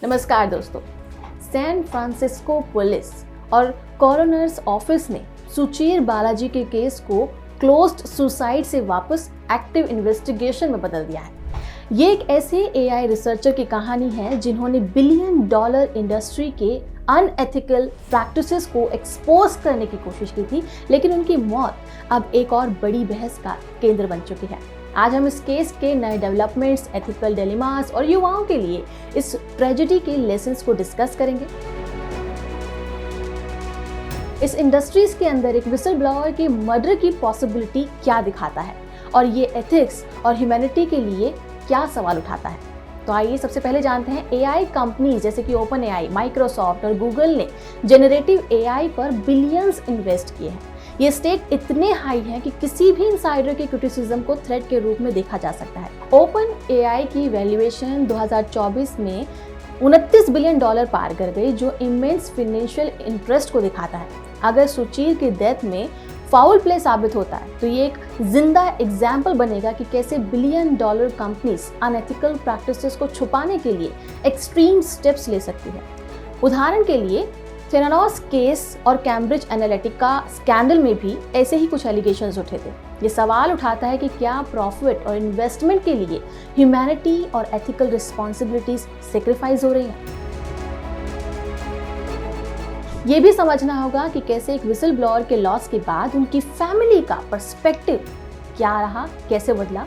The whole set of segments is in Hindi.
नमस्कार दोस्तों। सैन फ्रांसिस्को पुलिस और कॉरोनर्स ऑफिस ने सुचीर बालाजी के केस को क्लोज्ड सुसाइड से वापस एक्टिव इन्वेस्टिगेशन में बदल दिया है। ये एक ऐसे एआई रिसर्चर की कहानी है जिन्होंने $1 बिलियन इंडस्ट्री के अनएथिकल प्रैक्टिसेस को एक्सपोज करने की कोशिश की थी, लेकिन उनकी मौत अब एक और बड़ी बहस का केंद्र बन चुकी है। आज हम इस केस के नए डेवलपमेंट्स, एथिकल डिलेमास और युवाओं के लिए इस ट्रेजेडी के लेसन्स को डिस्कस करेंगे। इस इंडस्ट्रीज के अंदर एक विसल ब्लोअर की मर्डर की पॉसिबिलिटी क्या दिखाता है और ये एथिक्स और ह्यूमैनिटी के लिए क्या सवाल उठाता है। तो आइए सबसे पहले जानते हैं एआई कंपनीज जैसे कि ओपन एआई, माइक्रोसॉफ्ट और गूगल ने जेनरेटिव एआई पर बिलियंस इन्वेस्ट किए हैं। ये स्टेक इतने हाई हैं कि किसी भी इनसाइडर के क्रिटिसिज्म को थ्रेट के रूप में देखा जा सकता है। ओपन एआई की वैल्यूएशन 2024 में $29 बिलियन पार कर गई, जो इमेंस फाइनेंशियल इंटरेस्ट को दिखाता है। अगर सुचीर की डेथ में फाउल प्ले साबित होता है तो ये एक जिंदा एग्जाम्पल बनेगा कि कैसे $1 बिलियन कंपनीज अनएथिकल प्रैक्टिसेस को छुपाने के लिए एक्सट्रीम स्टेप्स ले सकती है। उदाहरण के लिए थेरानोस केस और कैम्ब्रिज एनालिटिका स्कैंडल में भी ऐसे ही कुछ एलिगेशंस उठे थे। ये सवाल उठाता है कि क्या प्रॉफिट और इन्वेस्टमेंट के लिए ह्यूमैनिटी और एथिकल रिस्पॉन्सिबिलिटीज सेक्रीफाइस हो रही हैं। ये भी समझना होगा कि कैसे एक विसल ब्लोअर के लॉस के बाद उनकी फैमिली का पर्सपेक्टिव क्या रहा, कैसे बदला,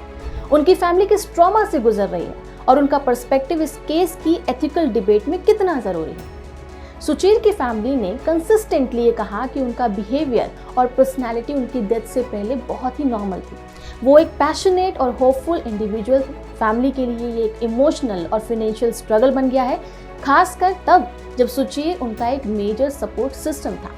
उनकी फैमिली किस ट्रॉमा से गुजर रही है और उनका पर्सपेक्टिव इस केस की एथिकल डिबेट में कितना जरूरी है। सुचीर की फैमिली ने कंसिस्टेंटली ये कहा कि उनका बिहेवियर और पर्सनैलिटी उनकी डेथ से पहले बहुत ही नॉर्मल थी। वो एक पैशनेट और होपफुल इंडिविजुअल थे। फैमिली के लिए ये एक इमोशनल और फाइनेंशियल स्ट्रगल बन गया है, खासकर तब जब सुचीर उनका एक मेजर सपोर्ट सिस्टम था।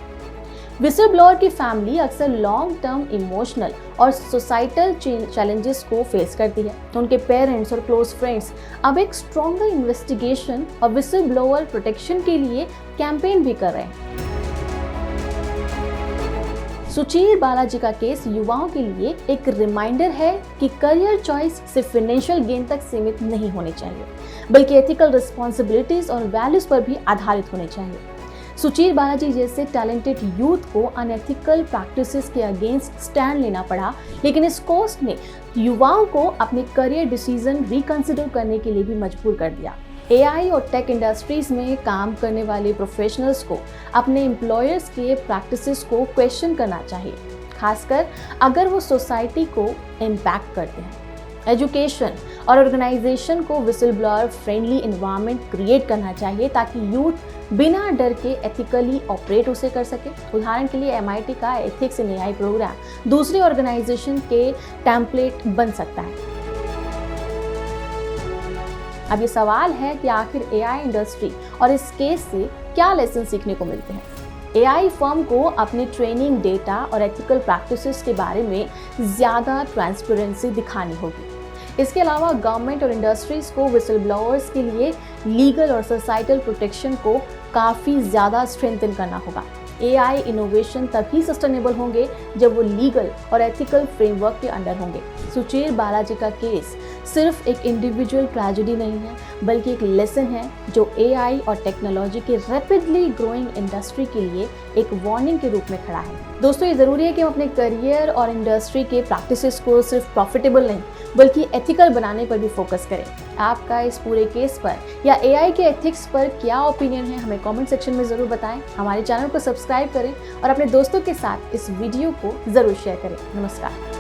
विसल ब्लोअर की फैमिली अक्सर लॉन्ग टर्म इमोशनल और सोसाइटल चैलेंजेस को फेस करती है। उनके पेरेंट्स और क्लोज फ्रेंड्स अब एक स्ट्रॉन्गर इन्वेस्टिगेशन और विसल ब्लोअर प्रोटेक्शन के लिए कैंपेन भी कर रहे हैं। सुचीर बालाजी का केस युवाओं के लिए एक रिमाइंडर है कि करियर चॉइस सिर्फ फाइनेंशियल गेन तक सीमित नहीं होनी चाहिए, बल्कि एथिकल रिस्पॉन्सिबिलिटीज और वैल्यूज पर भी आधारित होने चाहिए। सुचीर बालाजी जैसे टैलेंटेड यूथ को अनएथिकल प्रैक्टिसेस के अगेंस्ट स्टैंड लेना पड़ा, लेकिन इस कोस्ट ने युवाओं को अपने करियर डिसीजन रिकंसिडर करने के लिए भी मजबूर कर दिया। एआई और टेक इंडस्ट्रीज में काम करने वाले प्रोफेशनल्स को अपने एम्प्लॉयर्स के प्रैक्टिसेस को क्वेश्चन करना चाहिए, खासकर अगर वो सोसाइटी को इम्पैक्ट करते हैं। एजुकेशन और ऑर्गेनाइजेशन को whistle blower friendly environment create करना चाहिए ताकि यूथ बिना डर के एथिकली ऑपरेट उसे कर सके। उदाहरण के लिए MIT का एथिक्स इन एआई प्रोग्राम दूसरी ऑर्गेनाइजेशन के टेम्पलेट बन सकता है। अब ये सवाल है कि आखिर एआई इंडस्ट्री और इस केस से क्या लेसन सीखने को मिलते हैं। एआई फर्म को अपनी ट्रेनिंग डेटा और एथिकल प्रैक्टिसेस के बारे में ज़्यादा ट्रांसपेरेंसी दिखानी होगी। इसके अलावा गवर्नमेंट और इंडस्ट्रीज को विसल ब्लोअर्स के लिए लीगल और सोसाइटल प्रोटेक्शन को काफ़ी ज़्यादा स्ट्रेंथन करना होगा। एआई इनोवेशन तभी सस्टेनेबल होंगे जब वो लीगल और एथिकल फ्रेमवर्क के अंडर होंगे। सुचीर बालाजी का केस सिर्फ एक इंडिविजुअल ट्रेजेडी नहीं है, बल्कि एक लेसन है जो एआई और टेक्नोलॉजी के रैपिडली ग्रोइंग इंडस्ट्री के लिए एक वार्निंग के रूप में खड़ा है। दोस्तों, ये ज़रूरी है कि हम अपने करियर और इंडस्ट्री के प्रैक्टिसेस को सिर्फ प्रॉफिटेबल नहीं बल्कि एथिकल बनाने पर भी फोकस करें। आपका इस पूरे केस पर या एआई के एथिक्स पर क्या ओपिनियन है, हमें कमेंट सेक्शन में ज़रूर बताएं। हमारे चैनल को सब्सक्राइब करें और अपने दोस्तों के साथ इस वीडियो को ज़रूर शेयर करें। नमस्कार।